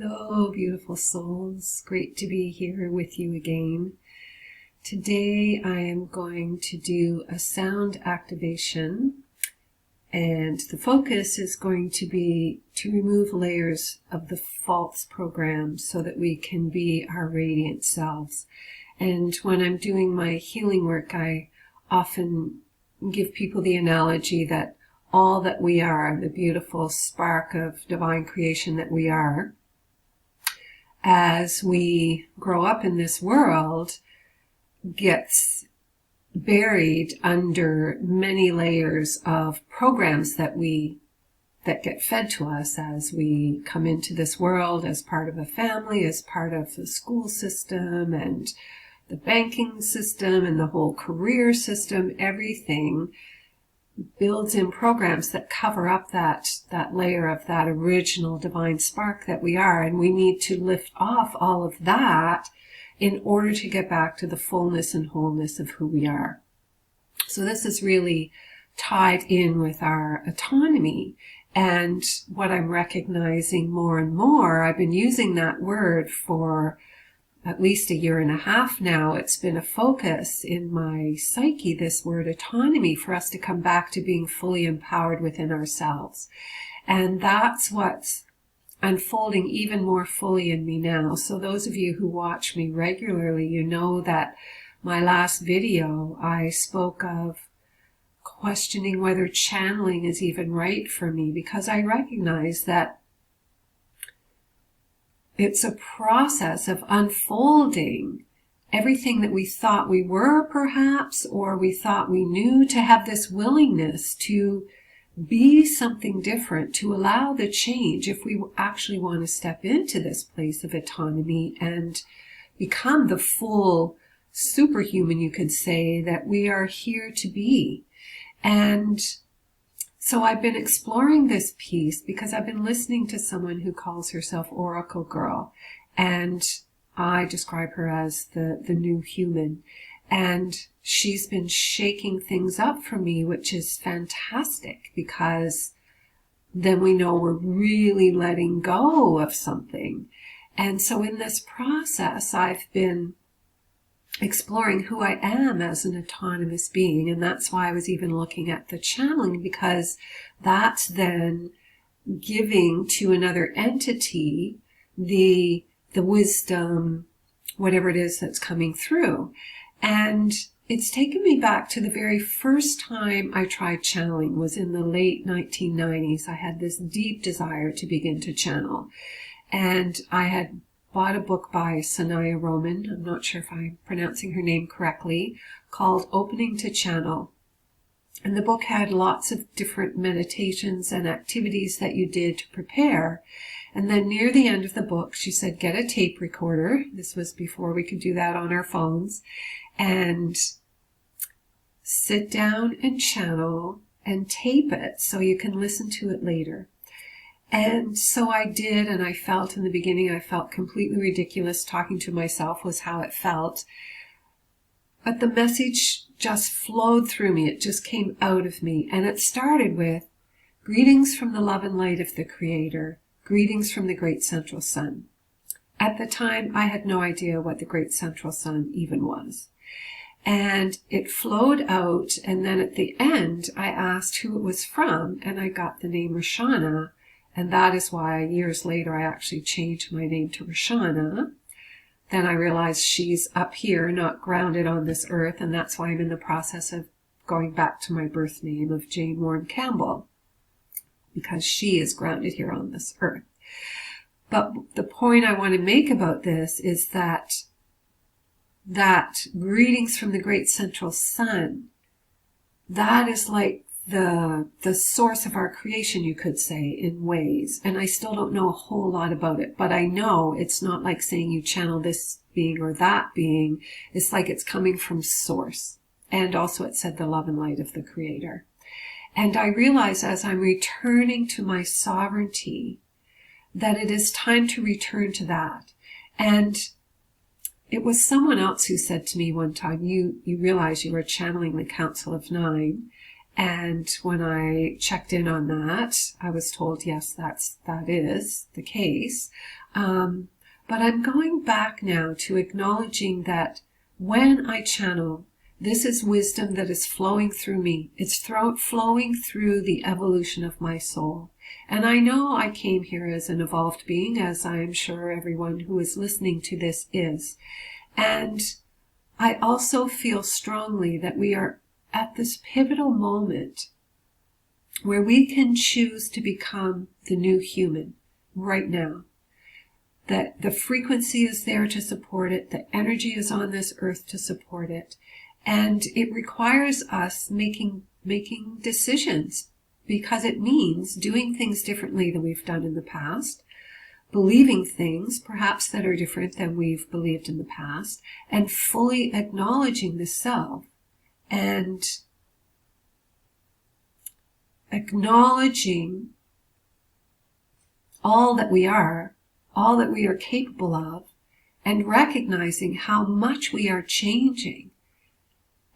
Hello, beautiful souls. Great to be here with you again. Today I am going to do a sound activation, and the focus is going to be to remove layers of the false programs so that we can be our radiant selves. And when I'm doing my healing work, I often give people the analogy that all that we are, the beautiful spark of divine creation that we are, as we grow up in this world, gets buried under many layers of programs that get fed to us as we come into this world, as part of a family, as part of the school system and the banking system and the whole career system. Everything builds in programs that cover up that layer of that original divine spark that we are, and we need to lift off all of that in order to get back to the fullness and wholeness of who we are. So this is really tied in with our autonomy, and what I'm recognizing more and more, I've been using that word for at least a year and a half now. It's been a focus in my psyche, this word autonomy, for us to come back to being fully empowered within ourselves. And that's what's unfolding even more fully in me now. So those of you who watch me regularly, you know that my last video, I spoke of questioning whether channeling is even right for me, because I recognize that it's a process of unfolding everything that we thought we were, perhaps, or we thought we knew, to have this willingness to be something different, to allow the change if we actually want to step into this place of autonomy and become the full superhuman, you could say, that we are here to be. And so I've been exploring this piece because I've been listening to someone who calls herself Oracle Girl, and I describe her as the new human. And she's been shaking things up for me, which is fantastic, because then we know we're really letting go of something. And so in this process, I've been exploring who I am as an autonomous being, and that's why I was even looking at the channeling, because that's then giving to another entity the wisdom, whatever it is that's coming through. And it's taken me back to the very first time I tried channeling, was in the late 1990s. I had this deep desire to begin to channel, and I had bought a book by Sanaya Roman, I'm not sure if I'm pronouncing her name correctly, called Opening to Channel. And the book had lots of different meditations and activities that you did to prepare. And then near the end of the book, she said, get a tape recorder. This was before we could do that on our phones. And sit down and channel and tape it so you can listen to it later. And so I did, and I felt in the beginning, I felt completely ridiculous. Talking to myself was how it felt. But the message just flowed through me. It just came out of me. And it started with, greetings from the love and light of the Creator. Greetings from the great central sun. At the time, I had no idea what the great central sun even was. And it flowed out, and then at the end, I asked who it was from, and I got the name Roshana. And that is why years later I actually changed my name to Roshana. Then I realized she's up here, not grounded on this earth, and that's why I'm in the process of going back to my birth name of Jane Warren Campbell, because she is grounded here on this earth. But the point I want to make about this is that greetings from the great central sun, that is like the source of our creation, you could say, in ways. And I still don't know a whole lot about it, but I know it's not like saying you channel this being or that being. It's like it's coming from source. And also it said the love and light of the Creator. And I realize as I'm returning to my sovereignty that it is time to return to that. And it was someone else who said to me one time, you realize you are channeling the Council of Nine. And when I checked in on that, I was told, yes, that is the case. But I'm going back now to acknowledging that when I channel, this is wisdom that is flowing through me. It's flowing through the evolution of my soul. And I know I came here as an evolved being, as I'm sure everyone who is listening to this is. And I also feel strongly that we are at this pivotal moment where we can choose to become the new human right now. That the frequency is there to support it, the energy is on this earth to support it, and it requires us making decisions, because it means doing things differently than we've done in the past, believing things perhaps that are different than we've believed in the past, and fully acknowledging the self and acknowledging all that we are capable of, and recognizing how much we are changing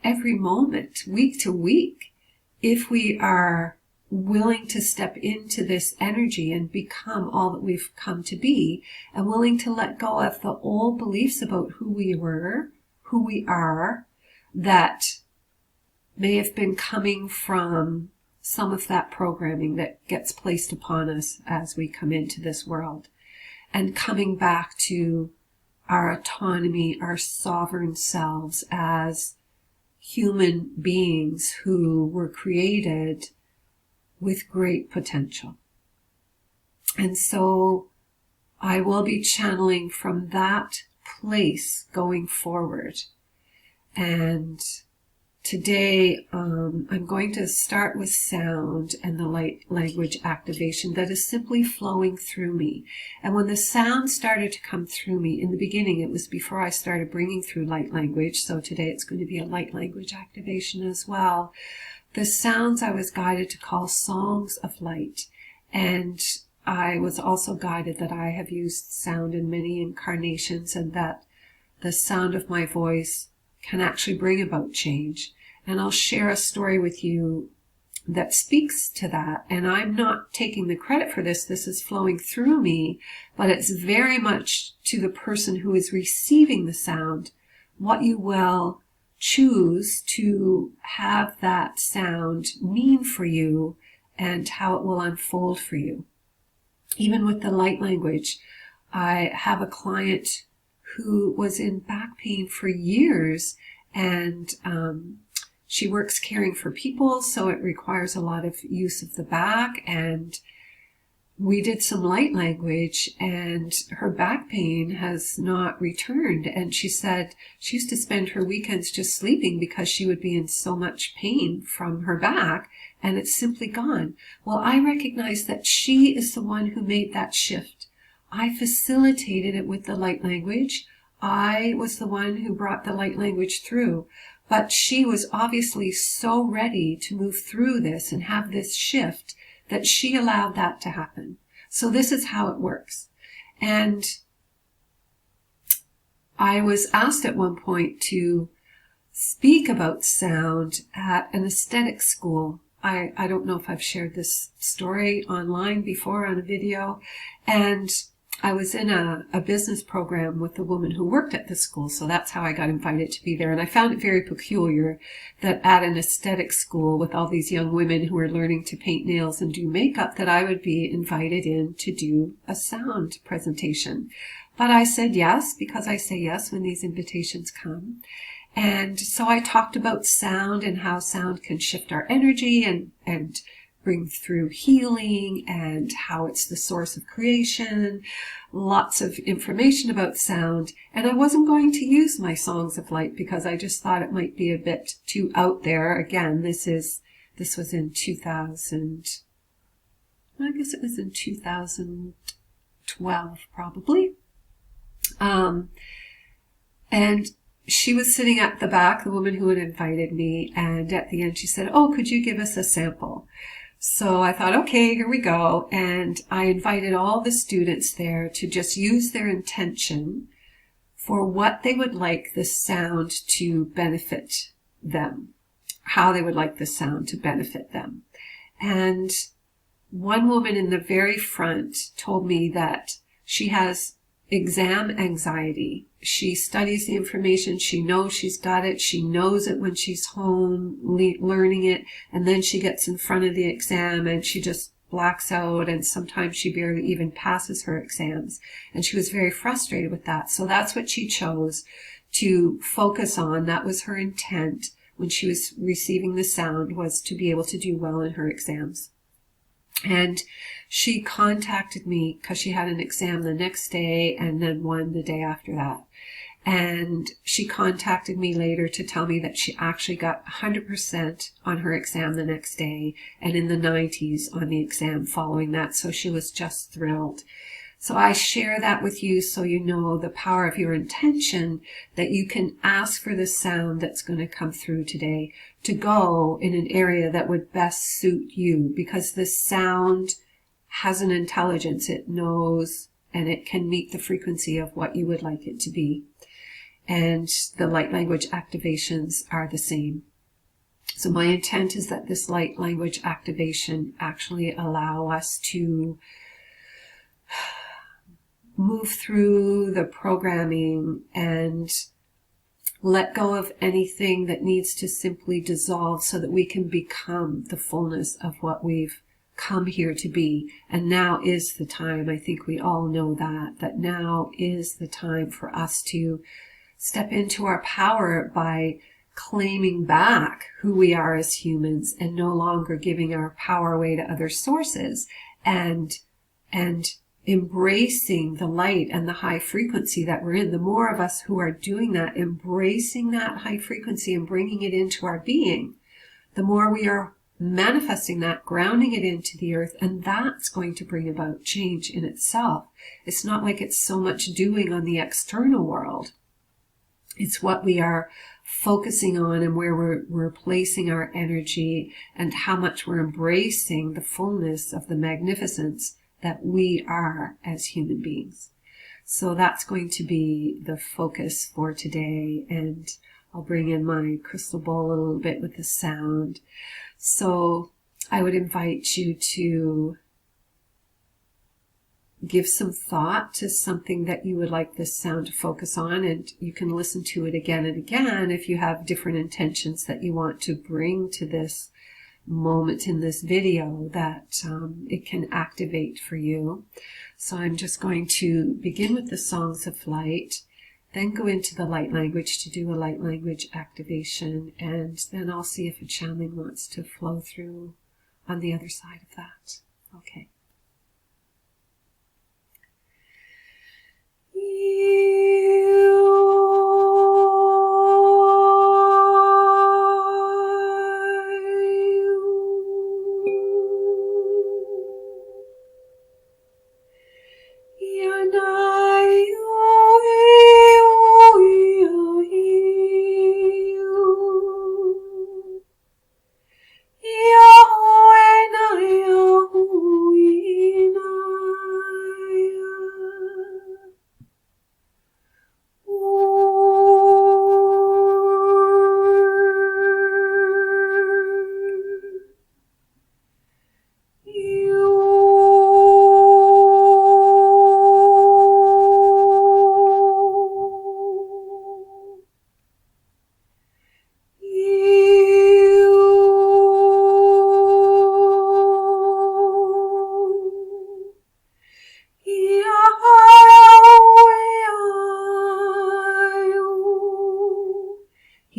every moment, week to week, if we are willing to step into this energy and become all that we've come to be, and willing to let go of the old beliefs about who we were, who we are, that may have been coming from some of that programming that gets placed upon us as we come into this world, and coming back to our autonomy, our sovereign selves as human beings who were created with great potential. And so I will be channeling from that place going forward. And today, I'm going to start with sound and the light language activation that is simply flowing through me. And when the sound started to come through me, in the beginning, it was before I started bringing through light language. So today it's going to be a light language activation as well. The sounds I was guided to call songs of light. And I was also guided that I have used sound in many incarnations, and that the sound of my voice can actually bring about change. And I'll share a story with you that speaks to that. And I'm not taking the credit for this. This is flowing through me, but it's very much to the person who is receiving the sound, what you will choose to have that sound mean for you and how it will unfold for you. Even with the light language, I have a client who was in back pain for years, and she works caring for people, so it requires a lot of use of the back. And we did some light language, and her back pain has not returned. And she said she used to spend her weekends just sleeping because she would be in so much pain from her back, and it's simply gone. Well, I recognize that she is the one who made that shift. I facilitated it with the light language. I was the one who brought the light language through. But she was obviously so ready to move through this and have this shift that she allowed that to happen. So this is how it works. And I was asked at one point to speak about sound at an aesthetic school. I don't know if I've shared this story online before on a video. And I was in a business program with a woman who worked at the school, so that's how I got invited to be there. And I found it very peculiar that at an aesthetic school with all these young women who are learning to paint nails and do makeup, that I would be invited in to do a sound presentation. But I said yes, because I say yes when these invitations come. And so I talked about sound and how sound can shift our energy and bring through healing, and how it's the source of creation, lots of information about sound. And I wasn't going to use my songs of light because I just thought it might be a bit too out there. Again, this was in 2000, I guess it was in 2012 probably. And she was sitting at the back, the woman who had invited me, and at the end she said, "Oh, could you give us a sample?" So I thought, okay, here we go. And I invited all the students there to just use their intention for what they would like the sound to benefit them, how they would like the sound to benefit them. And one woman in the very front told me that she has exam anxiety. She studies the information. She knows she's got it. She knows it when she's home learning it. And then she gets in front of the exam and she just blacks out. And sometimes she barely even passes her exams. And she was very frustrated with that. So that's what she chose to focus on. That was her intent when she was receiving the sound, was to be able to do well in her exams. And she contacted me because she had an exam the next day and then one the day after that. And she contacted me later to tell me that she actually got 100% on her exam the next day and in the 90s on the exam following that. So she was just thrilled. So I share that with you so you know the power of your intention, that you can ask for the sound that's going to come through today to go in an area that would best suit you, because this sound has an intelligence. It knows and it can meet the frequency of what you would like it to be. And the light language activations are the same. So my intent is that this light language activation actually allow us to move through the programming and let go of anything that needs to simply dissolve so that we can become the fullness of what we've come here to be. And now is the time, I think we all know that now is the time for us to step into our power by claiming back who we are as humans and no longer giving our power away to other sources, and embracing the light and the high frequency that we're in. The more of us who are doing that, embracing that high frequency and bringing it into our being, the more we are manifesting that, grounding it into the earth, and that's going to bring about change in itself. It's not like it's so much doing on the external world. It's what we are focusing on and where we're placing our energy and how much we're embracing the fullness of the magnificence that we are as human beings. So that's going to be the focus for today. And I'll bring in my crystal ball a little bit with the sound. So I would invite you to give some thought to something that you would like this sound to focus on, and you can listen to it again and again if you have different intentions that you want to bring to this moment in this video that it can activate for you. So I'm just going to begin with the songs of light, then go into the light language to do a light language activation, and then I'll see if a channeling wants to flow through on the other side of that. Okay.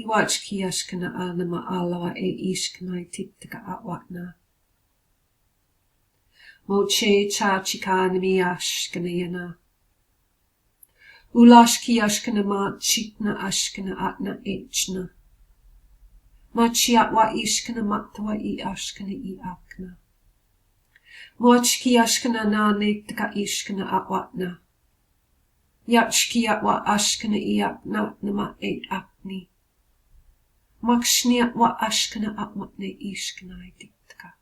Watch Kiyashkana Anama Alawa E Ishkana Tiktika Atwatna Moche Cha Chikanami Ashkana Yana Ulash Kiyashkana Ma Chikna Ashkana Atna Echna Machiatwa Ishkana Matwa I Ashkana I Akna Moch Kiyashkana Na Nektika Ishkana Atwatna Yachkiatwa Ashkana I Akna Nama E Akni Makshnia wa ashkana atmatne ishkana diktka.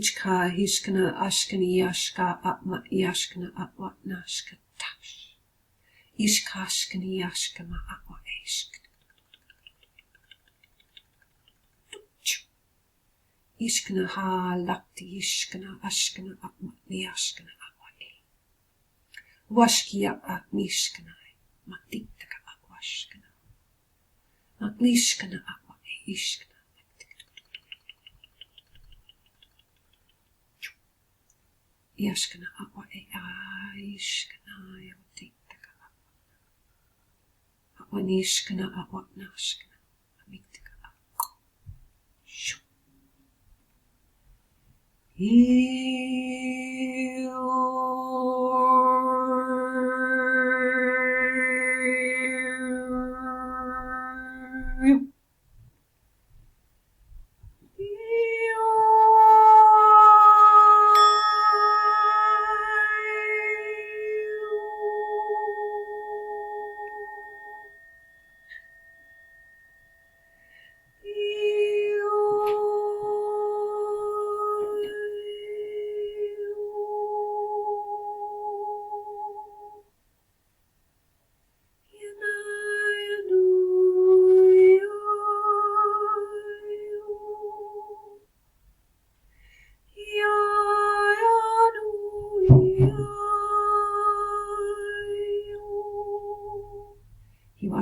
Ujka hishkana ashkani yashka atma yashkana atwa nashka tash. Ishkashkani yashkama atwa eshk. Ishkana ha lakti ishkana ashkana atma yashkana atwa e. Washkia at mishkana matitaka atwashkana. Matlishkana atwa e ishkana. Yashkana atwa e aishkana yamtitaka atwa nishkana atwa nashkana amiktaka atwa shu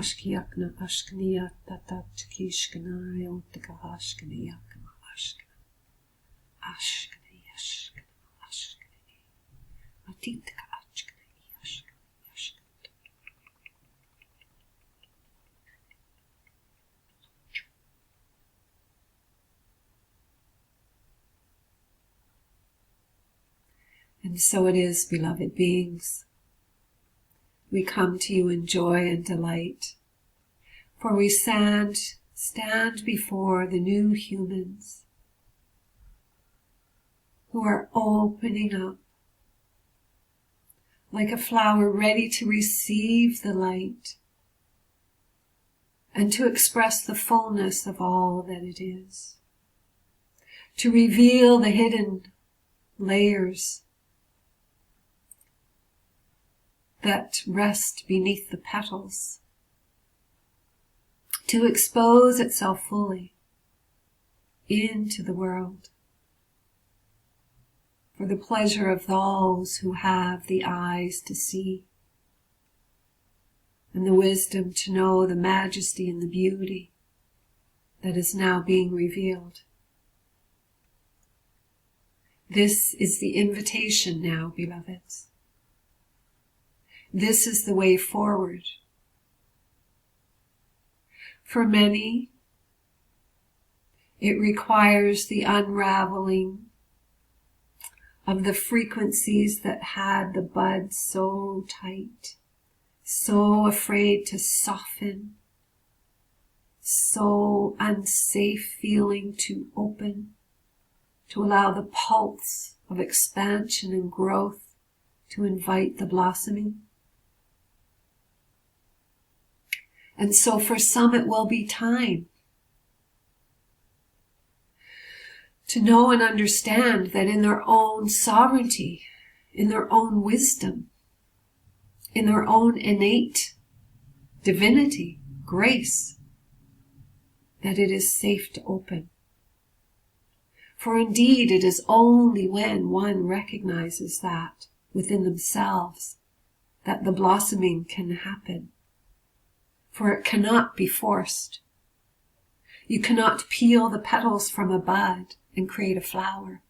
Ashkiyakna ashkaniya tatatchkishkana yotaka ashkaniyakma ashkana ashkaniyashkana ashkani atitaka ashkaniyashkana. And so it is, beloved beings. We come to you in joy and delight, for we stand before the new humans who are opening up like a flower ready to receive the light and to express the fullness of all that it is, to reveal the hidden layers that rest beneath the petals, to expose itself fully into the world for the pleasure of those who have the eyes to see and the wisdom to know the majesty and the beauty that is now being revealed. This is the invitation now, beloveds. This is the way forward. For many, it requires the unraveling of the frequencies that had the bud so tight, so afraid to soften, so unsafe feeling to open, to allow the pulse of expansion and growth to invite the blossoming. And so for some it will be time to know and understand that in their own sovereignty, in their own wisdom, in their own innate divinity, grace, that it is safe to open. For indeed it is only when one recognizes that within themselves that the blossoming can happen. For it cannot be forced. You cannot peel the petals from a bud and create a flower.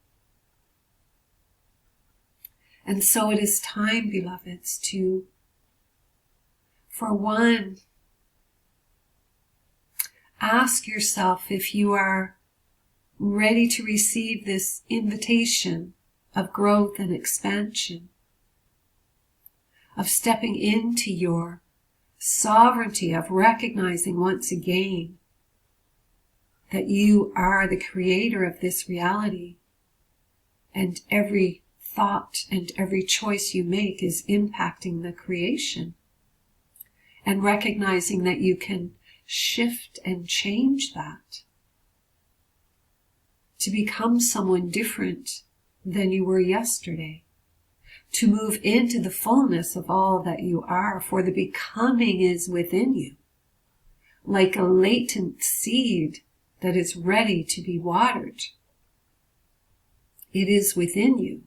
And so it is time, beloveds, to, for one, ask yourself if you are ready to receive this invitation of growth and expansion, of stepping into your sovereignty, of recognizing once again that you are the creator of this reality, and every thought and every choice you make is impacting the creation, and recognizing that you can shift and change that to become someone different than you were yesterday, to move into the fullness of all that you are, for the becoming is within you, like a latent seed that is ready to be watered. It is within you.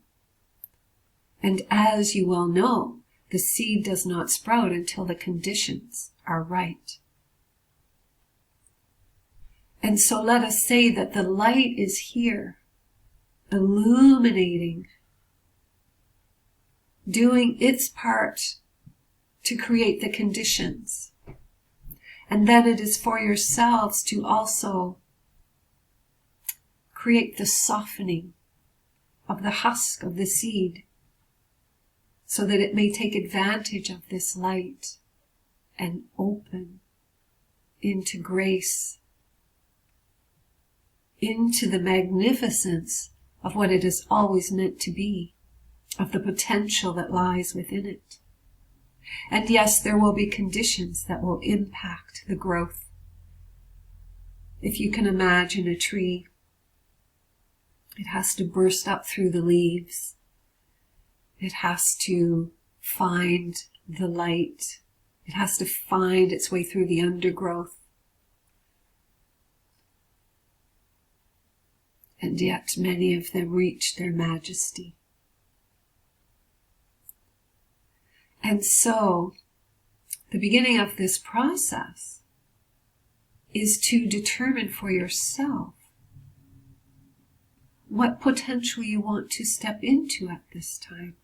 And as you well know, the seed does not sprout until the conditions are right. And so let us say that the light is here, illuminating, doing its part to create the conditions. And then it is for yourselves to also create the softening of the husk of the seed, so that it may take advantage of this light and open into grace, into the magnificence of what it is always meant to be, of the potential that lies within it. And yes, there will be conditions that will impact the growth. If you can imagine a tree, it has to burst up through the leaves. It has to find the light. It has to find its way through the undergrowth. And yet many of them reach their majesty. And so, the beginning of this process is to determine for yourself what potential you want to step into at this time.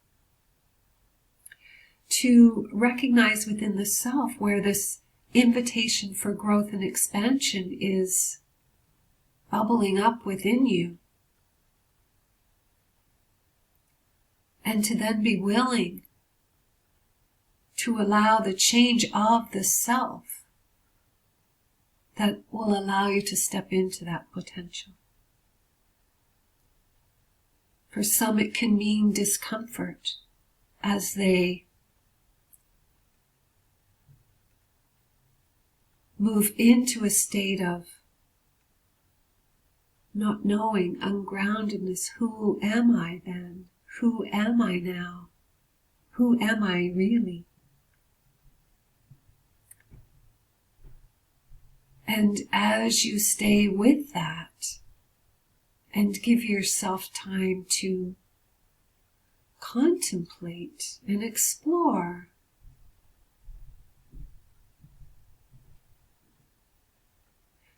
To recognize within the self where this invitation for growth and expansion is bubbling up within you. And to then be willing to allow the change of the self that will allow you to step into that potential. For some it can mean discomfort as they move into a state of not knowing, ungroundedness. Who am I then? Who am I now? Who am I really? And as you stay with that and give yourself time to contemplate and explore,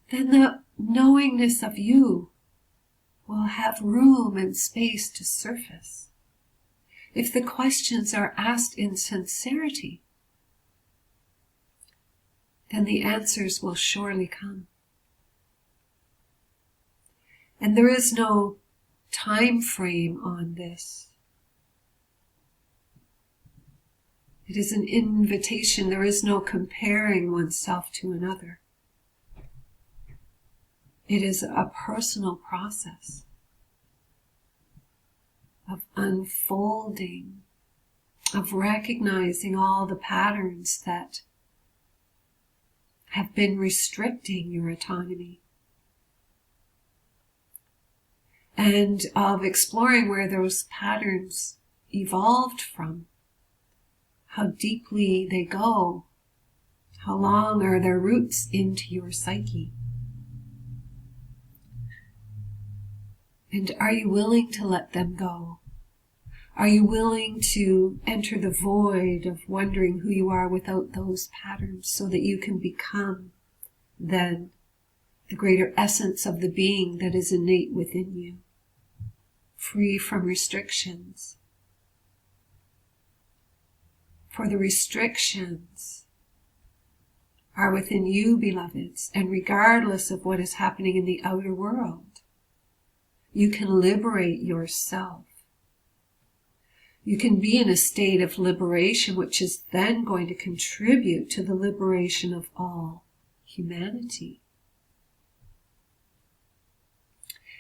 then the knowingness of you will have room and space to surface. If the questions are asked in sincerity, then the answers will surely come. And there is no time frame on this. It is an invitation. There is no comparing oneself to another. It is a personal process of unfolding, of recognizing all the patterns that have been restricting your autonomy, and of exploring where those patterns evolved from, how deeply they go, how long are their roots into your psyche. And are you willing to let them go? Are you willing to enter the void of wondering who you are without those patterns, so that you can become then the greater essence of the being that is innate within you, free from restrictions? For the restrictions are within you, beloveds, and regardless of what is happening in the outer world, you can liberate yourself. You can be in a state of liberation, which is then going to contribute to the liberation of all humanity.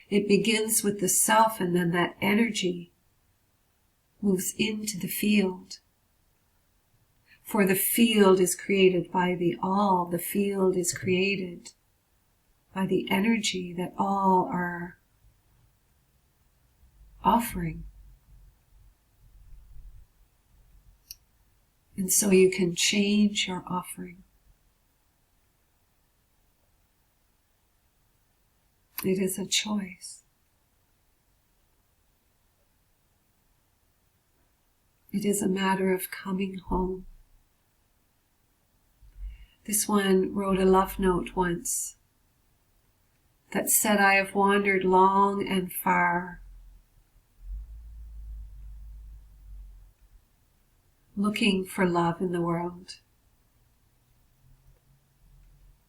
It begins with the self, and then that energy moves into the field. For the field is created by the all. The field is created by the energy that all are offering. And so you can change your offering. It is a choice. It is a matter of coming home. This one wrote a love note once that said, "I have wandered long and far, looking for love in the world.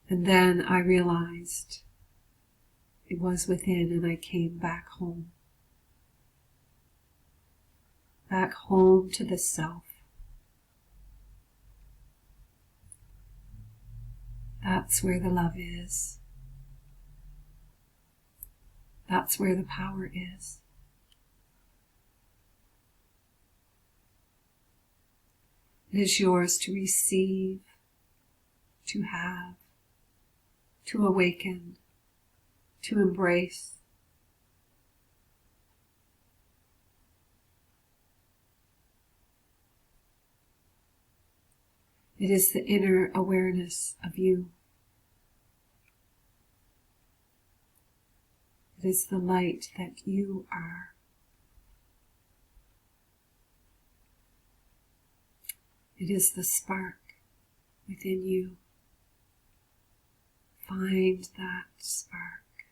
And then I realized it was within, and I came back home. Back home to the self." That's where the love is. That's where the power is. It is yours to receive, to have, to awaken, to embrace. It is the inner awareness of you. It is the light that you are. It is the spark within you. Find that spark.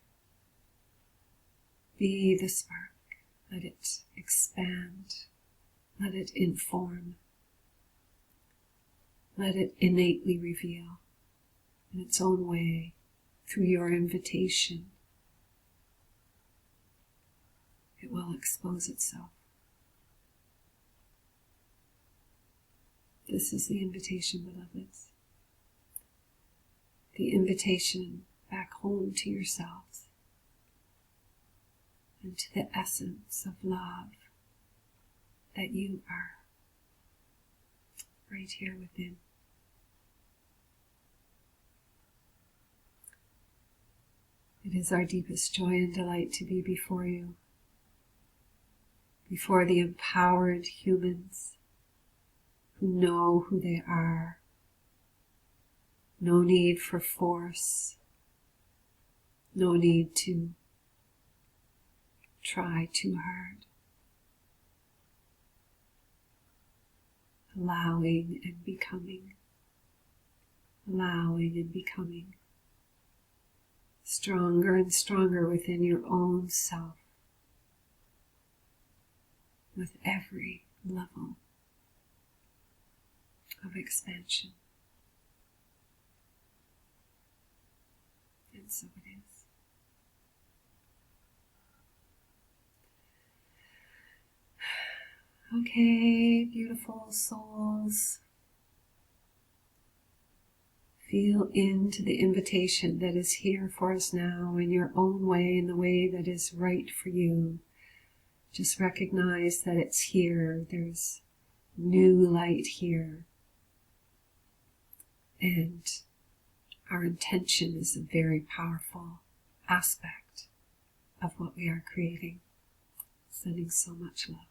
Be the spark. Let it expand. Let it inform. Let it innately reveal in its own way through your invitation. It will expose itself. This is the invitation, beloveds. The invitation back home to yourselves and to the essence of love that you are right here within. It is our deepest joy and delight to be before you, before the empowered humans who know who they are. No need for force. No need to try too hard. Allowing and becoming. Allowing and becoming. Stronger and stronger within your own self. With every level of expansion. And so it is. Okay, beautiful souls. Feel into the invitation that is here for us now in your own way, in the way that is right for you. Just recognize that it's here. There's new light here. And our intention is a very powerful aspect of what we are creating. Sending so much love.